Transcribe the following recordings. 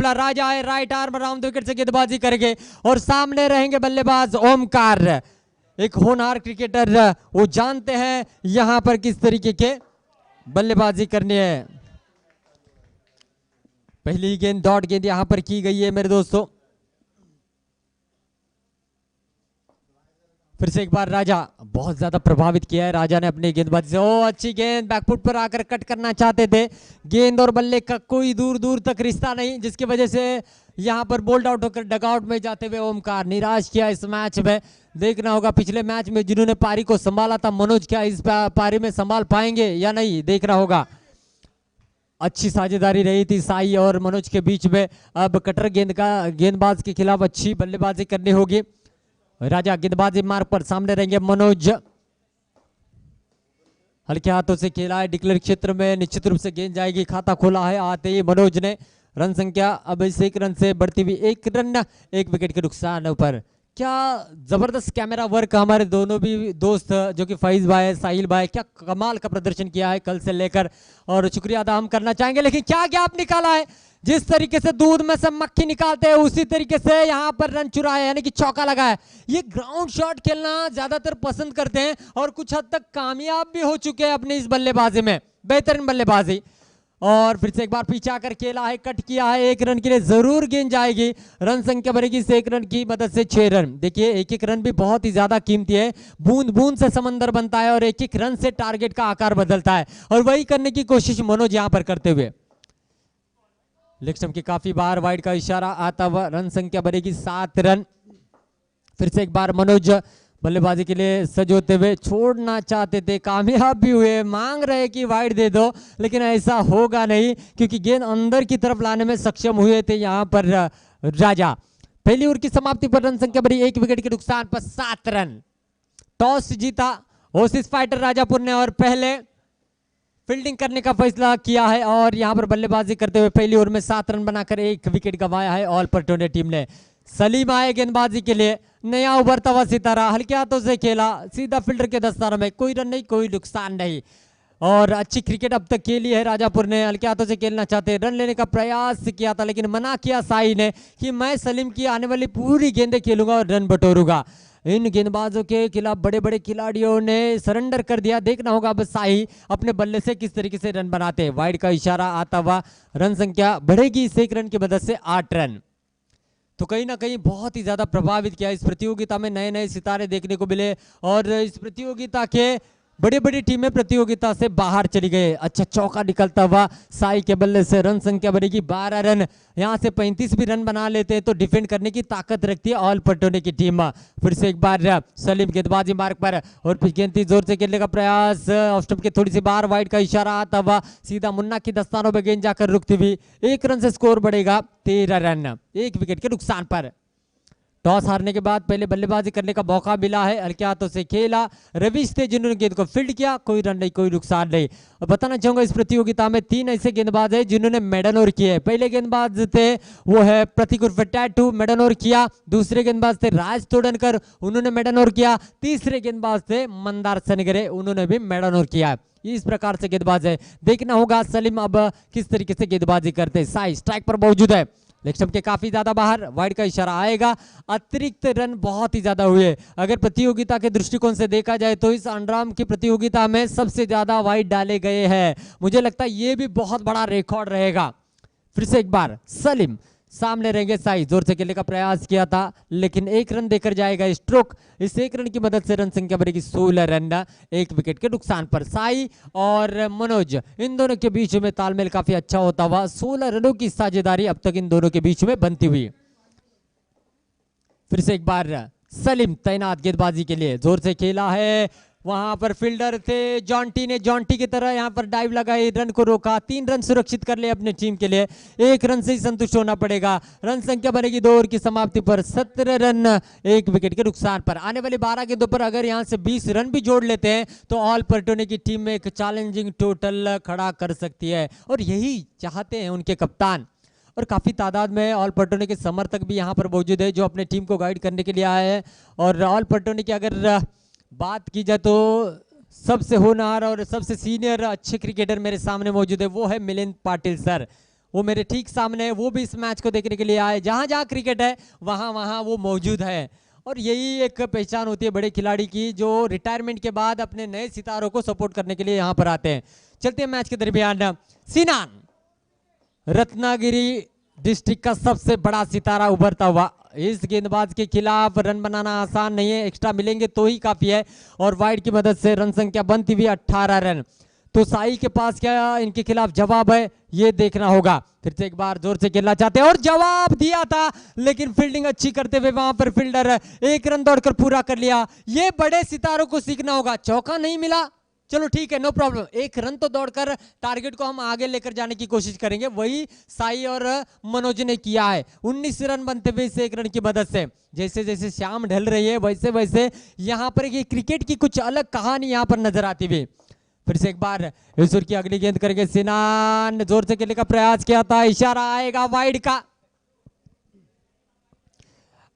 मुकाबला। राजा है right arm around wicket से गेंदबाजी करेंगे और सामने रहेंगे बल्लेबाज ओमकार, एक होनहार क्रिकेटर, वो जानते हैं यहां पर किस तरीके के बल्लेबाजी करनी है। पहली गेंद डॉट गेंद यहां पर की गई है मेरे दोस्तों। फिर से एक बार राजा, बहुत ज्यादा प्रभावित किया है राजा ने अपनी गेंदबाजी से। ओ अच्छी गेंद, बैकफुट पर आकर कट करना चाहते थे, गेंद और बल्ले का कोई दूर दूर तक रिश्ता नहीं, जिसकी वजह से यहां पर बोल्ड आउट होकर डगआउट में जाते हुए ओमकार निराश किया इस मैच में। देखना होगा पिछले मैच में जिन्होंने पारी को संभाला था मनोज, क्या इस पारी में संभाल पाएंगे या नहीं, देखना होगा। अच्छी साझेदारी रही थी साई और मनोज के बीच में। अब कटर गेंदबाज के खिलाफ अच्छी बल्लेबाजी करनी होगी। राजा गेंदबाजी मार्ग पर, सामने रहेंगे मनोज, हल्के हाथों से खेला है डिक्लेयर क्षेत्र में, निश्चित रूप से गेंद जाएगी। खाता खोला है आते ही मनोज ने। रन संख्या अब इस 1 रन से बढ़ती हुई 1 रन 1 विकेट के नुकसान पर। क्या जबरदस्त कैमरा वर्क हमारे दोनों भी दोस्त जो कि फैज भाई साहिल भाई, क्या कमाल का प्रदर्शन किया है कल से लेकर, और शुक्रिया अदा हम करना चाहेंगे। लेकिन क्या गैप निकाला है, जिस तरीके से दूध में से मक्खी निकालते हैं उसी तरीके से यहां पर रन चुराया, यानी कि चौका लगा है। ये ग्राउंड शॉट खेलना ज्यादातर पसंद करते हैं और कुछ हद तक कामयाब भी हो चुके हैं अपनी इस बल्लेबाजी में, बेहतरीन बल्लेबाजी। और फिर से एक बार पीछे आकर खेला है, कट किया है, 1 रन के लिए जरूर गेंद जाएगी। रन संख्या बनेगी इस 1 रन की मदद से 6 रन। देखिए एक एक रन भी बहुत ही ज्यादा कीमती है, बूंद बूंद से समंदर बनता है और एक एक रन से टारगेट का आकार बदलता है, और वही करने की कोशिश मनोज यहां पर करते हुए। लेग स्टंप की काफी बार वाइड का इशारा आता हुआ, रन संख्या बनेगी 7 रन। फिर से एक बार मनोज बल्लेबाजी के लिए सज होते हुए, छोड़ना चाहते थे, कामयाब भी हुए, मांग रहे कि वाइड दे दो, लेकिन ऐसा होगा नहीं क्योंकि गेंद अंदर की तरफ लाने में सक्षम हुए थे यहां पर राजा। पहली ओवर की समाप्ति पर रन संख्या बनी 1 विकेट के नुकसान पर 7 रन। टॉस जीता ओसिस फाइटर राजापुर ने और पहले फील्डिंग करने का फैसला किया है, और यहां पर बल्लेबाजी करते हुए पहली ओवर में 7 रन बनाकर 1 विकेट गंवाया है ऑल पटोने टीम ने। सलीम आए गेंदबाजी के लिए, नया उभरता हुआ सितारा, हल्के हाथों से खेला, सीधा फील्डर के दस्तानों में, कोई रन नहीं कोई नुकसान नहीं, और अच्छी क्रिकेट अब तक खेली है राजापुर ने। हल्के हाथों से खेलना चाहते, रन लेने का प्रयास किया था लेकिन मना किया साई ने कि मैं सलीम की आने वाली पूरी गेंदें खेलूंगा और रन बटोरूंगा। इन गेंदबाजों के खिलाफ बड़े बड़े खिलाड़ियों ने सरेंडर कर दिया। देखना होगा अब साई अपने बल्ले से किस तरीके से रन बनाते हैं। वाइड का इशारा आता हुआ, रन संख्या बढ़ेगी इस 1 रन की मदद से 8 रन। तो कहीं ना कहीं बहुत ही ज्यादा प्रभावित किया इस प्रतियोगिता में, नए नए सितारे देखने को मिले, और इस प्रतियोगिता के बड़ी बड़ी टीमें प्रतियोगिता से बाहर चली गई। अच्छा चौका निकलता हुआ साई के बल्ले से, रन संख्या बनेगी 12 रन। यहां से 35 भी रन बना लेते हैं तो डिफेंड करने की ताकत रखती है ऑल पटोने की टीम। फिर से एक बार सलीम गेंदबाजी मार्ग पर, और फिर गेंद जोर से खेलने का प्रयास, ऑफ स्टंप के थोड़ी सी बाहर, वाइड का इशारा आता हुआ, सीधा मुन्ना की दस्तानों में गेंद जाकर रुकती हुई 1 रन से स्कोर बढ़ेगा 13 रन 1 विकेट के नुकसान पर। टॉस हारने के बाद पहले बल्लेबाजी करने का मौका मिला है, हल्के हाथों से खेला, रवीश थे जिन्होंने गेंद को फील्ड किया, कोई रन नहीं कोई नुकसान नहीं। और बताना चाहूंगा इस प्रतियोगिता में 3 ऐसे गेंदबाज हैं जिन्होंने मेडन ओवर किए। पहले गेंदबाज थे वो है प्रतीक उर्फ टैटू, मेडन ओवर किया। दूसरे गेंदबाज थे राज तोड़नकर, उन्होंने मेडन ओवर किया। तीसरे गेंदबाज थे मंदार सनगरे, उन्होंने भी मेडन ओवर किया। इस प्रकार से गेंदबाज है। देखना होगा सलीम अब किस तरीके से गेंदबाजी करते हैं। साई स्ट्राइक पर मौजूद है, लेग स्टंप के काफी ज्यादा बाहर, वाइड का इशारा आएगा। अतिरिक्त रन बहुत ही ज्यादा हुए। अगर प्रतियोगिता के दृष्टिकोण से देखा जाए तो इस अंडराम की प्रतियोगिता में सबसे ज्यादा वाइड डाले गए हैं। मुझे लगता है ये भी बहुत बड़ा रिकॉर्ड रहेगा। फिर से एक बार सलीम, सामने रहेंगे साई, जोर से खेलने का प्रयास किया था लेकिन 1 रन देकर जाएगा स्ट्रोक। इस 1 रन की मदद से रन संख्या बढ़ेगी 16 रन 1 विकेट के नुकसान पर। साई और मनोज, इन दोनों के बीच में तालमेल काफी अच्छा होता हुआ 16 रनों की साझेदारी अब तक इन दोनों के बीच में बनती हुई। फिर से एक बार सलीम तैनात गेंदबाजी के लिए, जोर से खेला है, वहां पर फील्डर थे जॉन्टी ने जॉन्टी की तरह यहां पर डाइव लगाई, रन को रोका, 3 रन सुरक्षित कर ले अपने टीम के लिए। 1 रन से ही संतुष्ट होना पड़ेगा। रन संख्या बनेगी 2 ओवर की समाप्ति पर 17 रन 1 विकेट के नुकसान पर। आने वाली 12 गेंदों पर अगर यहां से 20 रन भी जोड़ लेते हैं तो ऑल पलटोने की टीम में एक चैलेंजिंग टोटल खड़ा कर सकती है, और यही चाहते हैं उनके कप्तान। और काफ़ी तादाद में ऑल पलटोने के समर्थक भी यहाँ पर मौजूद है जो अपने टीम को गाइड करने के लिए आए हैं। और ऑल पलटोने की अगर बात की जाए तो सबसे होनहार और सबसे सीनियर अच्छे क्रिकेटर मेरे सामने मौजूद है, वो है मिलिंद पाटिल सर। वो मेरे ठीक सामने है, वो भी इस मैच को देखने के लिए आए। जहां जहां क्रिकेट है वहां वहां वो मौजूद है, और यही एक पहचान होती है बड़े खिलाड़ी की, जो रिटायरमेंट के बाद अपने नए सितारों को सपोर्ट करने के लिए यहाँ पर आते हैं। चलते हैं मैच के दरमियान। सिनान रत्नागिरी डिस्ट्रिक्ट का सबसे बड़ा सितारा उभरता हुआ, इस गेंदबाज के खिलाफ रन बनाना आसान नहीं है, एक्स्ट्रा मिलेंगे तो ही काफी है, और वाइड की मदद से रन संख्या बनती हुई 18 रन। तो साई के पास क्या इनके खिलाफ जवाब है, ये देखना होगा। फिर से एक बार जोर से खेलना चाहते हैं और जवाब दिया था, लेकिन फील्डिंग अच्छी करते हुए वहां पर फील्डर एक रन दौड़कर पूरा कर लिया। ये बड़े सितारों को सीखना होगा। चौका नहीं मिला, चलो ठीक है, नो प्रॉब्लम, एक रन तो दौड़कर टारगेट को हम आगे लेकर जाने की कोशिश करेंगे। वही साई और मनोज ने किया है। 19 रन बनते हुए इस एक रन की मदद से। जैसे जैसे शाम ढल रही है वैसे वैसे यहाँ पर ये क्रिकेट की कुछ अलग कहानी यहाँ पर नजर आती हुई। फिर से एक बार ईश्वर की अगली गेंद करके सिनान जोर से खेलने का प्रयास किया था, इशारा आएगा वाइड का।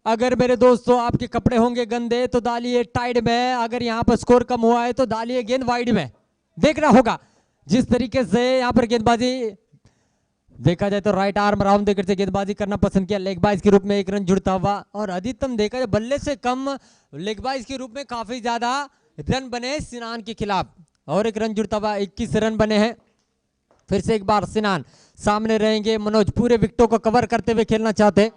अगर मेरे दोस्तों आपके कपड़े होंगे गंदे तो डालिए टाइड में, अगर यहाँ पर स्कोर कम हुआ है तो डालिए गेंद वाइड में। देखना होगा जिस तरीके से यहाँ पर गेंदबाजी देखा जाए तो राइट आर्म राउंड देकर से गेंदबाजी करना पसंद किया, लेग बाइज के रूप में एक रन जुड़ता हुआ, और अधिकतम देखा जाए बल्ले से कम लेग बाइज के रूप में काफी ज्यादा रन बने सिनान के खिलाफ, और एक रन जुड़ता हुआ 21 रन बने हैं। फिर से एक बार सिनान सामने रहेंगे, मनोज पूरे विकेटों को कवर करते हुए खेलना चाहते।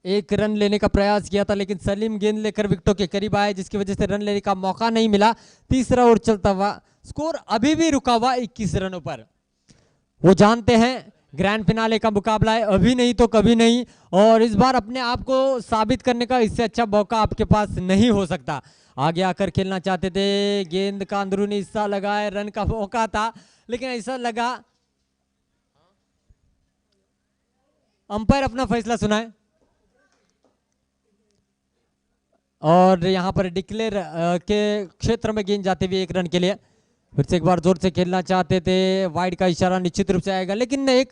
एक रन लेने का प्रयास किया था लेकिन सलीम गेंद लेकर विकेटों के करीब आए, जिसकी वजह से रन लेने का मौका नहीं मिला। तीसरा ओवर चलता हुआ, स्कोर अभी भी रुका हुआ 21 रनों पर। वो जानते हैं ग्रैंड फिनाले का मुकाबला है, अभी नहीं तो कभी नहीं, और इस बार अपने आप को साबित करने का इससे अच्छा मौका आपके पास नहीं हो सकता। आगे आकर खेलना चाहते थे, गेंद का अंदरूनी हिस्सा लगा है, रन का मौका था, लेकिन ऐसा लगा अंपायर अपना फैसला सुनाए, और यहां पर डिक्लेयर के क्षेत्र में गेंद जाते हुए एक रन के लिए। फिर से एक बार जोर से खेलना चाहते थे, वाइड का इशारा निश्चित रूप से आएगा, लेकिन एक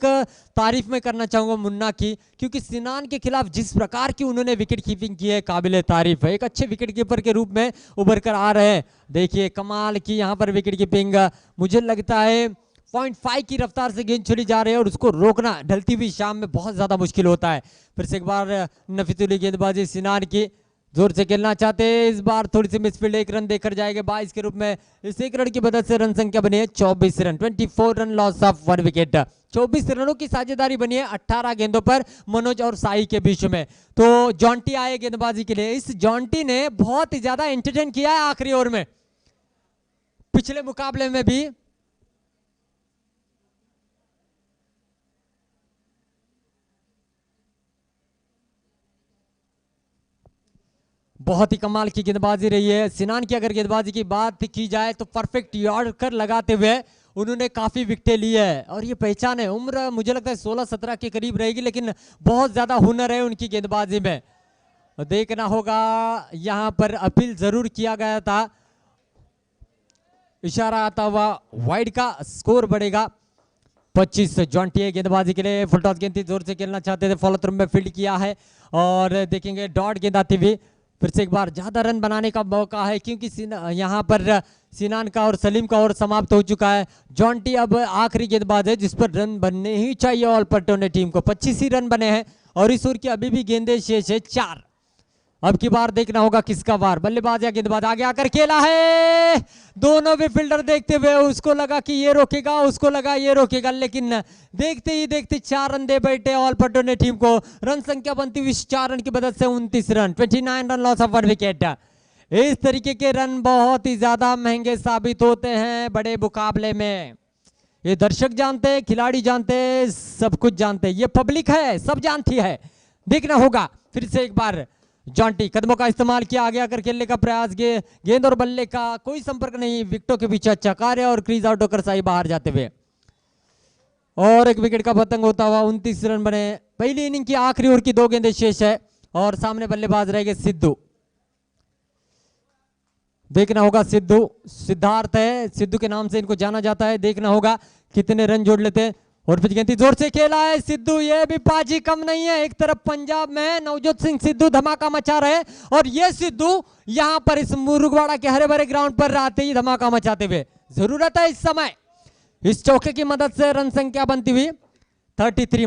तारीफ में करना चाहूंगा मुन्ना की, क्योंकि सिनान के खिलाफ जिस प्रकार की उन्होंने विकेट कीपिंग की है काबिले तारीफ है। एक अच्छे विकेट कीपर के रूप में उभर कर आ रहे हैं। देखिए कमाल की यहाँ पर विकेट कीपिंग, मुझे लगता है 0.5 की रफ्तार से गेंद चली जा रही है, और उसको रोकना ढलती हुई शाम में बहुत ज्यादा मुश्किल होता है। फिर से एक बार नफीसुली गेंदबाजी सिनान की, जोर से खेलना चाहते हैं, इस बार थोड़ी सी मिसफील्ड, एक रन देकर जाएंगे 22 के रूप में। इस एक रन की मदद से रन संख्या बनी है 24 run, 24 run, loss of 1 wicket. 24 रनों की साझेदारी बनी है 18 गेंदों पर मनोज और साई के बीच में। तो जॉन्टी आए गेंदबाजी के लिए। इस जॉन्टी ने बहुत ही ज्यादा एंटरटेन किया है आखिरी ओवर में, पिछले मुकाबले में भी बहुत ही कमाल की गेंदबाजी रही है सिनान की। अगर गेंदबाजी की बात की जाए तो परफेक्ट यॉर्कर लगाते हुए उन्होंने काफी विकेटें ली है, और ये पहचान है। उम्र मुझे लगता है 16-17 के करीब रहेगी, लेकिन बहुत ज्यादा हुनर है उनकी गेंदबाजी में। देखना होगा, यहां पर अपील जरूर किया गया था, इशारा आता हुआ वाइड का, स्कोर बढ़ेगा 25। जॉन्टी गेंदबाजी के लिए, फुल टॉस गेंद थी, जोर से खेलना चाहते थे, फॉलो थ्रू में फील्ड किया है, और देखेंगे डॉट गेंद आती हुई। फिर से एक बार ज्यादा रन बनाने का मौका है, क्योंकि यहाँ पर सिनान का और सलीम का ओवर समाप्त हो चुका है। जॉन्टी अब आखिरी गेंदबाज है जिस पर रन बनने ही चाहिए ऑल पट्टों ने टीम को। 25 ही रन बने हैं, और इस ओवर की अभी भी गेंदें शेष है 4। अब की बार देखना होगा किसका वार, बल्लेबाज या गेंदबाज। आगे आकर खेला है, दोनों भी फील्डर देखते हुए, उसको लगा कि ये रोकेगा, उसको लगा ये रोकेगा, लेकिन देखते ही देखते 4 रन दे बैठे ऑल पट्टो ने टीम को। रन संख्या बनती हुई 4 रन की मदद से 29 run, 29 run, loss of 1 wicket. इस तरीके के रन बहुत ही ज्यादा महंगे साबित होते हैं बड़े मुकाबले में। ये दर्शक जानते हैं, खिलाड़ी जानते हैं, सब कुछ जानते हैं, ये पब्लिक है, सब जानती है। देखना होगा। फिर से एक बार जॉन्टी कदमों का इस्तेमाल किया, आगे आकर खेलने का प्रयास, गेंद और बल्ले का कोई संपर्क नहीं, विकेटों के पीछे अच्छा कार्य, और क्रीज आउट होकर साई बाहर जाते हुए, और एक विकेट का पतंग होता हुआ 29 रन बने। पहली इनिंग की आखिरी ओवर की 2 गेंदें शेष है, और सामने बल्लेबाज रहेंगे सिद्धू। देखना होगा, सिद्धार्थ है, सिद्धू के नाम से इनको जाना जाता है। देखना होगा कितने रन जोड़ लेते हैं। और फिर गेंद जोर से खेला है सिद्धू, ये भी पाजी कम नहीं है। एक तरफ पंजाब में नवजोत सिंह सिद्धू धमाका मचा रहे, और ये सिद्धू यहां पर इस मुरुगवाड़ा के हरे भरे ग्राउंड पर आते ही धमाका मचाते हुए। जरूरत है इस समय इस चौके की मदद से रन संख्या बनती हुई 33।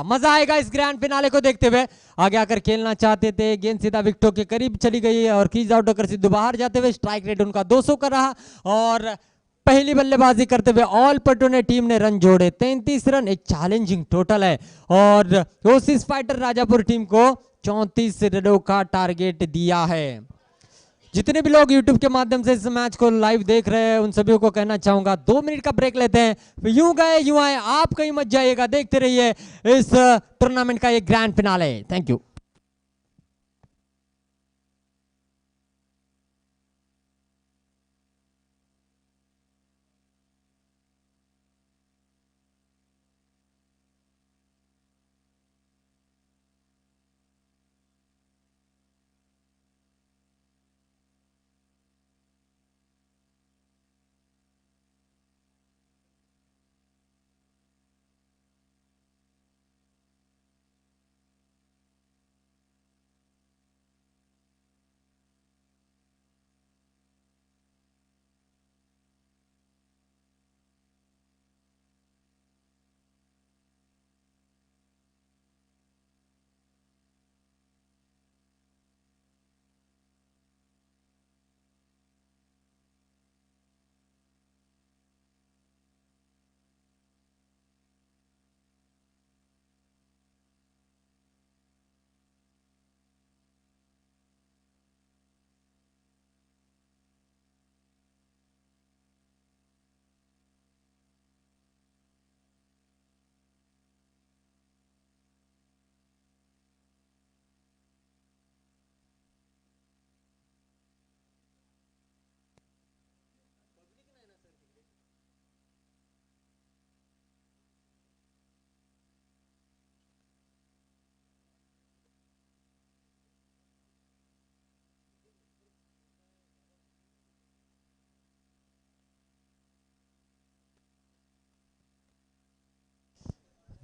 मजा आएगा इस ग्रैंड फिनाले को देखते हुए। आगे आकर खेलना चाहते थे, गेंद सीधा विकेटों के करीब चली गई और क्रीज आउट होकर सिद्धू बाहर जाते हुए। स्ट्राइक रेट उनका 200 का रहा और पहली बल्लेबाजी करते हुए ऑल पटोने टीम ने रन जोड़े 33 रन, एक चैलेंजिंग टोटल है और ओसिस फाइटर राजापुर टीम को 34 रनों का टारगेट दिया है। जितने भी लोग YouTube के माध्यम से इस मैच को लाइव देख रहे हैं उन सभी को कहना चाहूंगा 2 मिनट का ब्रेक लेते हैं। यूं गए यूं आए, आप कहीं मत जाइएगा, देखते रहिए इस टूर्नामेंट का ये ग्रैंड फिनाले। Thank you.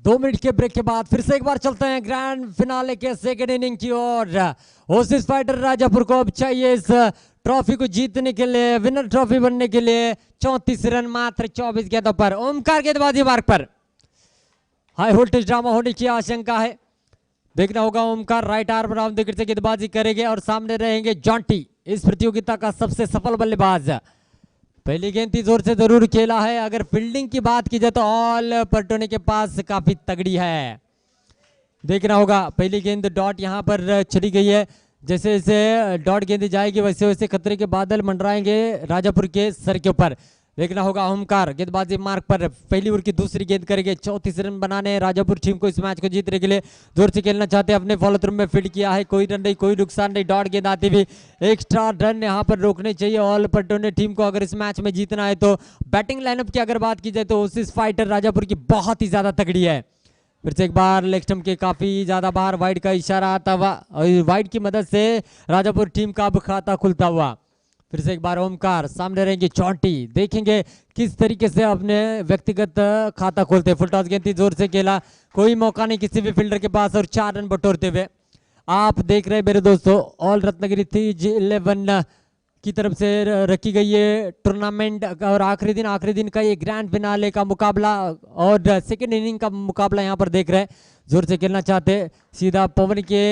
दो मिनट के ब्रेक के बाद फिर से एक बार चलते हैं ग्रैंड फिनाले के सेकेंड इनिंग की ओर। ओसिस फाइटर राजापुर को अब चाहिए इस ट्रॉफी को जीतने के लिए, विनर ट्रॉफी बनने के लिए 34 रन मात्र 24 गेंदों पर। ओमकार गेंदबाजी मार्ग पर, हाई वोल्टेज ड्रामा होने की आशंका है। देखना होगा Omkar right arm round wicket से गेंदबाजी करेंगे और सामने रहेंगे जॉन्टी, इस प्रतियोगिता का सबसे सफल बल्लेबाज। पहली गेंद थी, जोर से जरूर खेला है। अगर फील्डिंग की बात की जाए तो ऑल पटोने के पास काफी तगड़ी है। देखना होगा पहली गेंद डॉट यहां पर चली गई है। जैसे जैसे डॉट गेंद जाएगी वैसे वैसे खतरे के बादल मंडराएंगे राजापुर के सर के ऊपर। देखना होगा ओमकार गेंदबाजी मार्ग पर, पहली ओवर की दूसरी गेंद करेंगे। 34 रन बनाने राजापुर टीम को इस मैच को जीतने के लिए। जोर से खेलना चाहते हैं, अपने फॉलो थ्रू में फील्ड किया है, कोई रन नहीं, कोई नुकसान नहीं। डॉट गेंद आती भी एक्स्ट्रा रन यहाँ पर रोकने चाहिए ऑल पटोने टीम को अगर इस मैच में जीतना है तो। बैटिंग लाइनअप की अगर बात की जाए तो ओसिस फाइटर राजापुर की बहुत ही ज्यादा तगड़ी है। फिर से एक बार लेग स्टंप के काफी ज्यादा बाहर वाइड का इशारा आता हुआ और वाइड की मदद से राजापुर टीम का अब खाता खुलता हुआ। फिर से एक बार ओमकार, सामने रहेंगे चौंटी, देखेंगे किस तरीके से अपने व्यक्तिगत खाता खोलते। फुल टॉस गेंद थी, जोर से खेला, कोई मौका नहीं किसी भी फील्डर के पास और 4 रन बटोरते हुए। आप देख रहे हैं मेरे दोस्तों, ऑल रत्नागिरी थी G11 की तरफ से रखी गई ये टूर्नामेंट और आखिरी दिन का ये ग्रैंड फिनाले का मुकाबला और सेकेंड इनिंग का मुकाबला यहाँ पर देख रहे हैं। जोर से खेलना चाहते, सीधा पवन के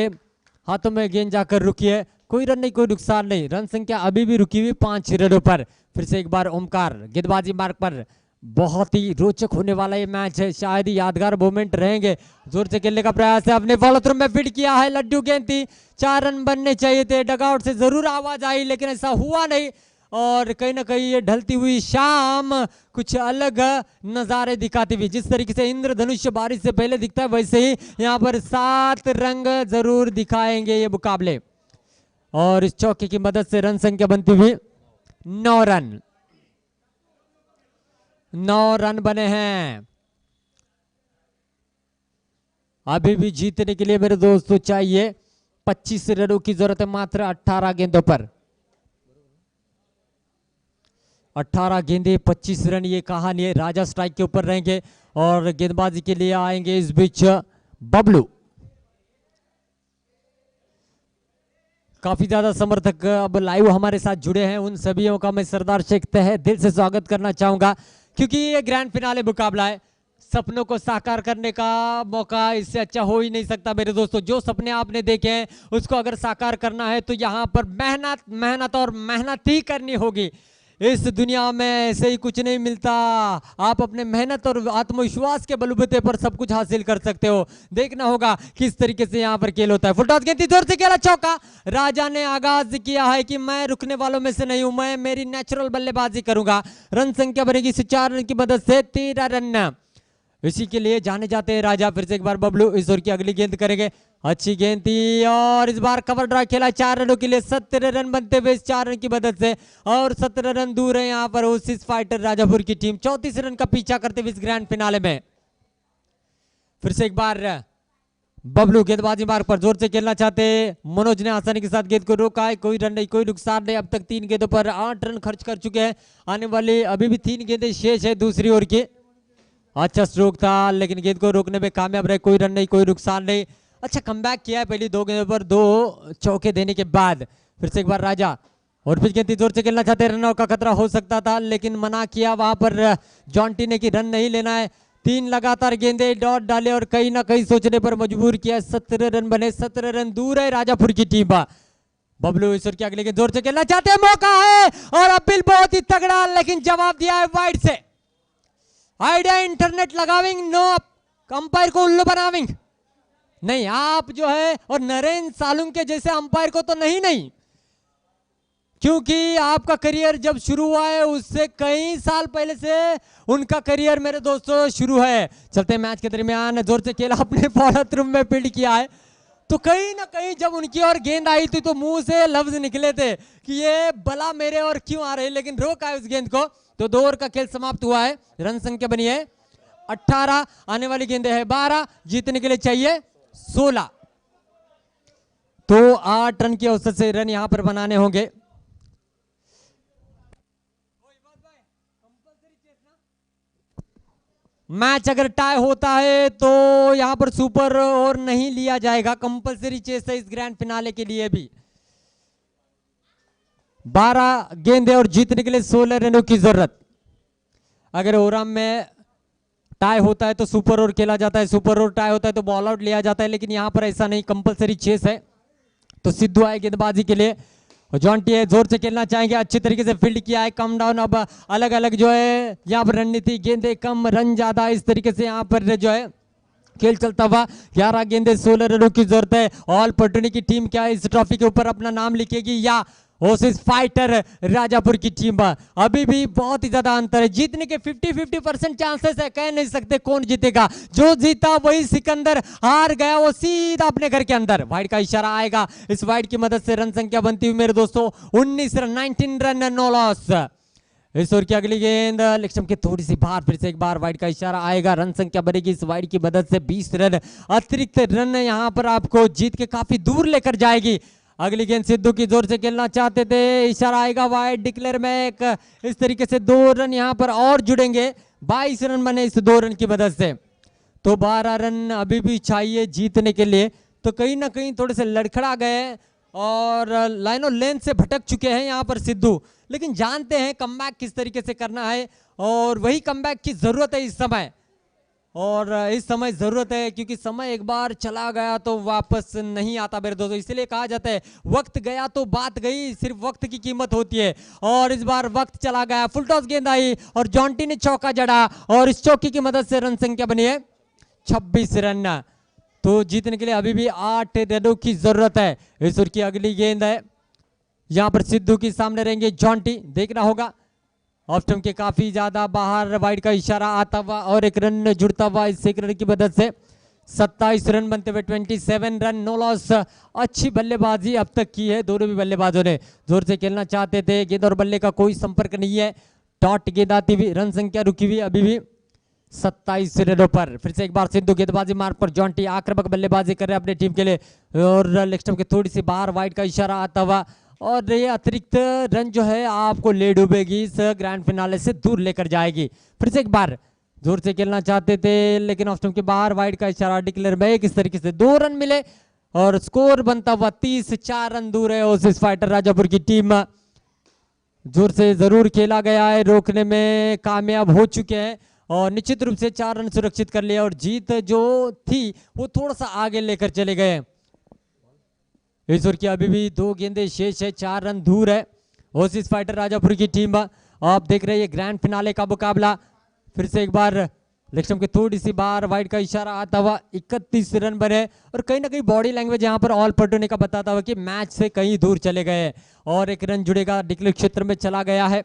हाथों में गेंद जाकर रुकी है, कोई रन नहीं, कोई नुकसान नहीं। रन संख्या अभी भी रुकी हुई 5 रनों पर। फिर से एक बार ओमकार गेंदबाजी मार्ग पर, बहुत ही रोचक होने वाला ये मैच है, शायद ही यादगार मोमेंट रहेंगे। जोर से खेलने का प्रयास है, अपने फॉलो थ्रू में फिट किया है, लड्डू गेंद थी, 4 रन बनने चाहिए थे। डगआउट से जरूर आवाज आई लेकिन ऐसा हुआ नहीं और कहीं ना कहीं ये ढलती हुई शाम कुछ अलग नजारे दिखाती हुई। जिस तरीके से इंद्रधनुष बारिश से पहले दिखता है वैसे ही यहाँ पर 7 रंग जरूर दिखाएंगे ये मुकाबले। और इस चौके की मदद से रन संख्या बनती हुई 9 रन, 9 रन बने हैं। अभी भी जीतने के लिए मेरे दोस्तों चाहिए 25 रनों की जरूरत है मात्र 18 गेंदों पर। 18 गेंदे 25 रन, ये कहानी है। राजा स्ट्राइक के ऊपर रहेंगे और गेंदबाजी के लिए आएंगे इस बीच बबलू। काफी ज्यादा समर्थक अब लाइव हमारे साथ जुड़े हैं, उन सभी का मैं सरदार शेख तहे दिल से स्वागत करना चाहूंगा क्योंकि ये ग्रैंड फिनाले मुकाबला है। सपनों को साकार करने का मौका इससे अच्छा हो ही नहीं सकता मेरे दोस्तों। जो सपने आपने देखे हैं उसको अगर साकार करना है तो यहाँ पर मेहनत मेहनत और मेहनत ही करनी होगी। इस दुनिया में ऐसे ही कुछ नहीं मिलता। आप अपने मेहनत और आत्मविश्वास के बलबूते पर सब कुछ हासिल कर सकते हो। देखना होगा किस तरीके से यहाँ पर खेल होता है। फुलटॉस गेंद जोर से खेला, चौका। राजा ने आगाज किया है कि मैं रुकने वालों में से नहीं हूं, मैं मेरी नेचुरल बल्लेबाजी करूंगा। रन संख्या बनेगी 4 रन की मदद से 13 रन। इसी के लिए जाने जाते हैं राजा। फिर से एक बार बबलू इस ओवर की अगली गेंद करेंगे। अच्छी गेंद थी और इस बार कवर ड्राइव खेला 4 रनों के लिए। 17 रन बनते हुए इस 4 रन की मदद से और 17 रन दूर है यहाँ पर ओसिस फाइटर राजापुर की टीम 34 रन का पीछा करते हुए इस ग्रैंड फिनाले में। फिर से एक बार बबलू गेंदबाजी मार्ग पर जोर से खेलना चाहते। मनोज ने आसानी के साथ गेंद को रोका है, कोई रन नहीं, कोई नुकसान नहीं। अब तक 3 गेंदों पर 8 रन खर्च कर चुके हैं। आने वाली अभी भी 3 गेंदें शेष है दूसरी ओवर की। अच्छा स्ट्रोक था लेकिन गेंद को रोकने में कामयाब रहे, कोई रन नहीं, कोई नुकसान नहीं। अच्छा कमबैक किया है पहली 2 गेंदों पर 2 चौके देने के बाद। फिर से एक बार राजा और फिर गेंद जोर से खेलना चाहते। रन आउट का खतरा हो सकता था लेकिन मना किया वहां पर जॉन्टी ने कि रन नहीं लेना है। 3 लगातार गेंदे डॉट डाले और कहीं ना कहीं सोचने पर मजबूर किया। 17 रन बने, 17 रन दूर है राजापुर की टीम। बबलू ईश्वर की अगले गेंद जोर से खेलना चाहते हैं, मौका है और अपील बहुत ही तगड़ा लेकिन जवाब दिया है वाइड से। आइडिया इंटरनेट लगाविंग नो अंपायर को उल्लू बनाविंग नहीं। आप जो है और नरेंद्र सालुंग के जैसे अंपायर को तो नहीं, क्योंकि आपका करियर जब शुरू हुआ है उससे कई साल पहले से उनका करियर मेरे दोस्तों शुरू है। चलते मैच के दरमियान जोर से खेला, अपने बॉलर रूम में फील्ड किया है तो कहीं ना कहीं जब उनकी ओर गेंद आई थी तो मुंह से लफ्ज निकले थे कि ये बला मेरे और क्यों आ रही, लेकिन रोका है उस गेंद को। तो 2 ओवर का खेल समाप्त हुआ है। रन संख्या बनी है 18, आने वाली गेंदें है 12, जीतने के लिए चाहिए 16। तो 8 रन की औसत से रन यहां पर बनाने होंगे। मैच अगर टाई होता है तो यहां पर सुपर ओवर नहीं लिया जाएगा, कंपलसरी चेस है इस ग्रैंड फिनाले के लिए भी। 12 गेंदें और जीतने के लिए 16 रनों की जरूरत। अगर ओवरआर्म में टाई होता है तो सुपर ओवर खेला जाता है, सुपर ओवर टाई होता है तो बॉल आउट लिया जाता है, लेकिन यहां पर ऐसा नहीं, कंपलसरी चेस है। तो सिद्धू आए गेंदबाजी के लिए, जॉन्टी है जोर से खेलना चाहेंगे, अच्छी तरीके से फील्ड किया है, कम डाउन। अब अलग अलग जो है यहाँ पर रणनीति, गेंदे कम रन ज्यादा, इस तरीके से यहाँ पर जो है खेल चलता हुआ। 11 गेंदे 16 रनों की जरूरत है। ऑल पटनी की टीम क्या इस ट्रॉफी के ऊपर अपना नाम लिखेगी या ओसिस फाइटर राजापुर की टीम? अभी भी बहुत ही ज्यादा अंतर है, जीतने के 50-50% चांसेस है, कह नहीं सकते कौन जीतेगा। जो जीता वही सिकंदर, हार गया वो सीधा अपने घर के अंदर। वाइड का इशारा आएगा, इस वाइड की मदद से रन संख्या बनती हुई मेरे दोस्तों 19 रन, 19 रन, नो लॉस। इस ओवर की अगली गेंद लेग के थोड़ी सी बाहर, फिर से एक बार वाइड का इशारा आएगा, रन संख्या बनेगी इस वाइड की मदद से 20 रन। अतिरिक्त रन यहां पर आपको जीत के काफी दूर लेकर जाएगी। अगली गेंद सिद्धू की जोर से खेलना चाहते थे, इशारा आएगा वाइड डिक्लेयर में एक, इस तरीके से 2 रन यहां पर और जुड़ेंगे। 22 रन बने इस 2 रन की मदद से। तो 12 रन अभी भी चाहिए जीतने के लिए। तो कहीं ना कहीं थोड़े से लड़खड़ा गए और लाइन और लेंथ से भटक चुके हैं यहाँ पर सिद्धू, लेकिन जानते हैं कमबैक किस तरीके से करना है और वही कमबैक की जरूरत है इस समय। और इस समय जरूरत है क्योंकि समय एक बार चला गया तो वापस नहीं आता मेरे दोस्तों। इसलिए कहा जाता है वक्त गया तो बात गई, सिर्फ वक्त की कीमत होती है। और इस बार वक्त चला गया, फुल टॉस गेंद आई और जॉन्टी ने चौका जड़ा और इस चौके की मदद से रन संख्या बनी है 26 रन। तो जीतने के लिए अभी भी 8 रनों की जरूरत है। इस ओवर की अगली गेंद है, यहां पर सिद्धू के सामने रहेंगे जॉन्टी, देखना होगा ऑफ स्टंप के काफी ज्यादा बाहर। वाइड का इशारा आता हुआ और एक रन जुड़ता हुआ इस एक रन की मदद से 27 रन बनते हुए 27 रन, नो लॉस। अच्छी बल्लेबाजी अब तक की है दोनों भी बल्लेबाजों ने, जोर से खेलना चाहते थे, गेंद और बल्ले का कोई संपर्क नहीं है। डॉट गेंद आती हुई, रन संख्या रुकी हुई अभी भी 27 रनों पर। फिर से एक बार सिद्धू गेंदबाजी मार्ग पर, जॉन्टी आक्रामक बल्लेबाजी कर रहे हैं अपनी टीम के लिए और लेग स्टंप के थोड़ी सी बाहर वाइड का इशारा आता हुआ और ये अतिरिक्त रन जो है आपको ले डूबेगी, इस ग्रैंड फिनाले से दूर लेकर जाएगी। फिर से एक बार जोर से खेलना चाहते थे लेकिन ऑफ स्टंप के बाहर वाइड का इशारा डिक्लेयर में, किस तरीके से 2 रन मिले और स्कोर बनता हुआ 30, 4 रन दूर है ओसिस फाइटर राजापुर की टीम। जोर से जरूर खेला गया है, रोकने में कामयाब हो चुके हैं और निश्चित रूप से 4 रन सुरक्षित कर लिया और जीत जो थी वो थोड़ा सा आगे लेकर चले गए। इस ओवर की अभी भी 2 गेंदें शेष है, 4 रन दूर है ओसिस फाइटर राजापुर की टीम। आप देख रहे हैं ग्रैंड फिनाले का मुकाबला। फिर से एक बार लक्ष्म के थोड़ी सी बार वाइड का इशारा आता हुआ 31 रन बने और कहीं ना कहीं बॉडी लैंग्वेज यहाँ पर ऑल पटोने का बताता हुआ कि मैच से कहीं दूर चले गए और 1 रन जुड़ेगा, डिक्लेयर क्षेत्र में चला गया है।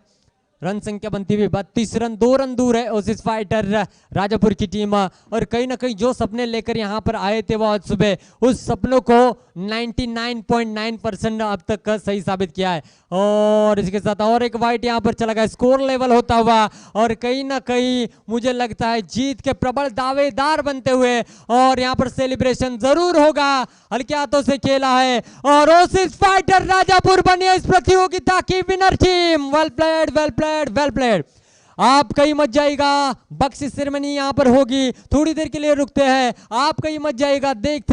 रन संख्या बनती हुई 32 रन, 2 रन दूर है ओसिस फाइटर राजापुर की टीम। और कहीं ना कहीं जो सपने लेकर यहाँ पर आए थे वो आज सुबह उस सपनों को 99.9% अब तक का सही साबित किया है। और इसके साथ और एक वाइट यहाँ पर चला गया, स्कोर लेवल होता हुआ और कहीं ना कहीं मुझे लगता है जीत के प्रबल दावेदार बनते हुए और यहाँ पर सेलिब्रेशन जरूर होगा। हल्के हाथों से खेला है और ओसिस फाइटर राजापुर बनी इस प्रतियोगिता की winner team. Well played, well played, well played. आप कहीं मत जाइएगा, बख्शिश सेरेमनी यहां पर होगी, थोड़ी देर के लिए रुकते हैं, आप कहीं मत जाइएगा, देखते